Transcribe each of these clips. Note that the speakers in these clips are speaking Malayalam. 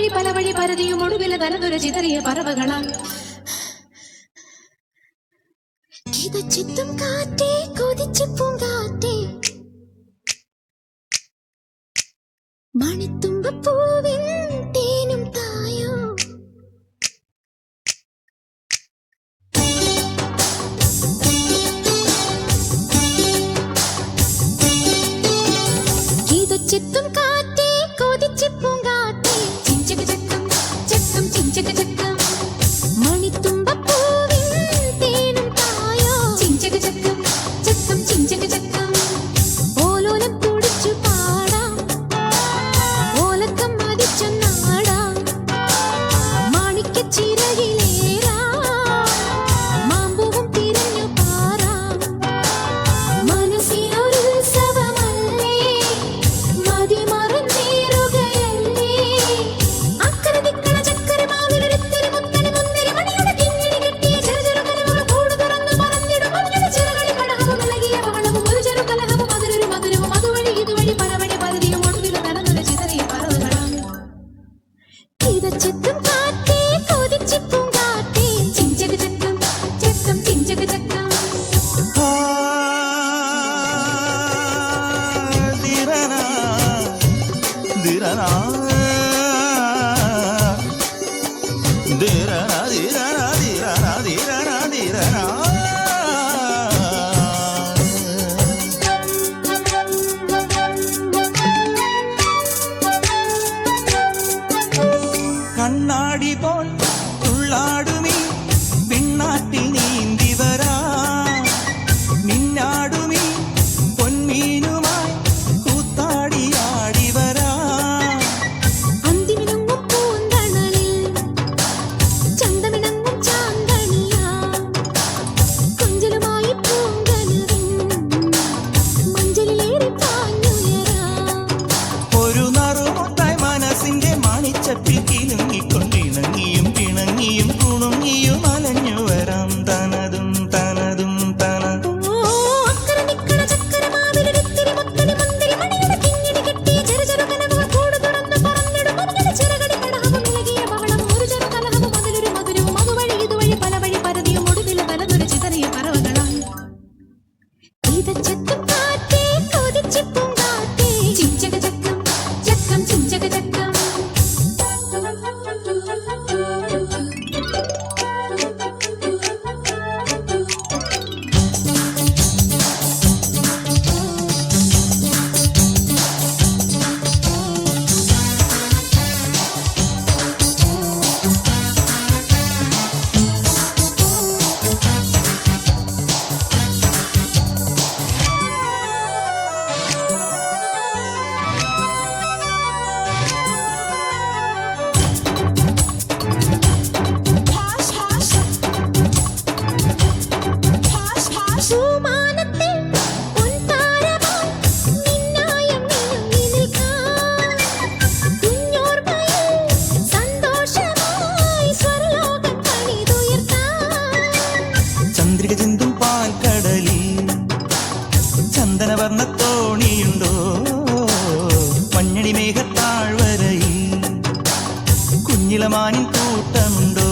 ഇതുവഴി പല വഴി പരതിയും ഒടുവില തനതുര ചിതറിയ പറവകളാൽ കിതച്ചെത്തും കാറ്റേ കൊതിച്ചു പൂങ്കാറ്റേ മണിത്തുമ്പപ്പൂവിൻ തേനും തായോ കിതച്ചെത്തും കാറ്റേ കൊതിച്ചു പൂങ്കാറ്റേ ചിഞ്ചക ചക്കം ചക്കം ചിഞ്ചക ചക്കം മണിത്തുമ്പപ്പൂവിൻ തേനും തായോ ചിഞ്ചക ചക്കം ചക്കം ചിഞ്ചക ചക്കം ഓലോലം കുടിച്ചു പാടാം ഓലക്കം മതിച്ചു നാടാം മാണിക്കച്ചിറകിലേറാം മാമ്പൂവും തിരഞ്ഞു പാറാം മനസ്സിനൊരുത്സവമല്ലേ മതിമറന്നേറുകയല്ലേ അക്കരെ ദിക്കണ ചക്കരമാവിലൊരിത്തിരി മുത്തണി മുന്തിരി മണിയുടെ കിങ്ങിണി കെട്ടിയ ചെറു കനവുകൾ കൂട് തുറന്നു പറന്നിടും മഞ്ഞുടെ ചിറകളിൽ പടഹവും ഇളകിയ ബഹളവും ഒരു ചെറു കലഹവും അതിലൊരു മധുരവും അതുവഴി ഇതുവഴി പലവഴി പരതിയും ഒടുവില തനതുര ചിതറിയ പറവകളാൽ കിതച്ചെത്തും കാറ്റേ കൊതിച്ചു പൂങ്കാറ്റേ ചിഞ്ചക ചക്കം ചക്കം ചിഞ്ചക ചക്കം കണ്ണാടി പോൽ ഉള്ളാടുമീ വിണ്ണാട്ടിൽ നീന്തി വരാ മിന്നാടുമീ പൊന്മീനുമായി കൂത്താടിയാടി വരാ അന്തിമിണങ്ങും പൂന്തണലിൽ ചന്തമിണങ്ങും ചാന്തണിയാ കൊഞ്ചലുമായി പൂങ്കനവിൻ മഞ്ചലിലേറി പാഞ്ഞുയരാ ഒരു നറുമുട്ടായി മനസ്സിന്റെ മണിച്ചപ്പിൽ കിലുങ്ങിക്കൊണ്ടിണങ്ങിയും പിണങ്ങിയും കുണുങ്ങിയും അലഞ്ഞു വരാം തനതും തനതും തനതും ഓ അക്കരെ നിക്കണ ചക്കരമാവിലൊരിത്തിരി മുത്തണി മുന്തിരി മണിയുടെ കിങ്ങിണി കെട്ടിയ ചെറു കനവുകൾ കൂട് തുറന്നു പറന്നിടും മഞ്ഞുടെ ചിറകടി പടഹവും ഇളകിയ ബഹളവും ഒരു ചെറു കലഹവും അതിലൊരു മധുരവും അതുവഴി ഇതുവഴി പലവഴി പരതിയും ഒടുവില തനതുര ചിതറിയ പറവകളാൽ കിതച്ചെത്തും കാറ്റേ കൊതിച്ചു പൂങ്കാറ്റേ ചിഞ്ചക ചക്കം ചക്കം ചിഞ്ചക ചക്കം പൂമാനത്തിൽ പൊൻതാരമായി നിന്നായം മിനുങ്ങി നിൽക്കാം കുഞ്ഞോർമ്മയിൽ സന്തോഷമായി സ്വർലോകം പണിതുയർത്താം ചന്ദ്രിക ചിന്തും പാൽക്കടലിൽ ചന്ദനവർണ്ണ തോണിയുണ്ടോ മഞ്ഞണി മേഘത്താഴ്വരയിൽ കുഞ്ഞിളമാനിൻ കൂട്ടമുണ്ടോ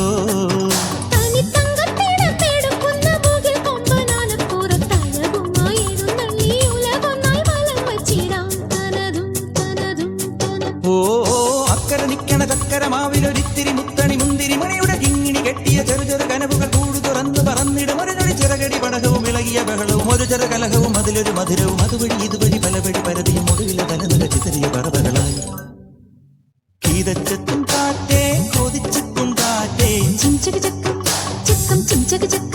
തനിത്തങ്കത്തിടപ്പെടുക്കുന്ന മുകിൽ കൊമ്പനാനപ്പുറത്തഴകുമായി എഴുന്നള്ളി ഉലകൊന്നായി വലം വച്ചിടാം തനതും തനതും തനതും ഓ അക്കരെ നിക്കണ ചക്കരമാവിലൊരിത്തിരി മുത്തണി മുന്തിരി മണിയുടെ കിങ്ങിണി കെട്ടിയ ചെറു കനവുകൾ കൂട് തുറന്നു പറന്നിടും ഒരു നൊടി ചിറകടി പടഹവും ഇളകിയ ബഹളവും ഒരു ചെറു കലഹവും അതിലൊരു മധുരവും അതുവഴി ഇതുവഴി പലവഴി പരതിയും ഒടുവില തനതുര ചിതറിയ പറവകളായി കിതച്ചെത്തും കാറ്റേ കൊതിച്ചെത്തും കാറ്റേ ചിഞ്ചക ചക്കം ചക്കം ചിഞ്ചക ചക്കം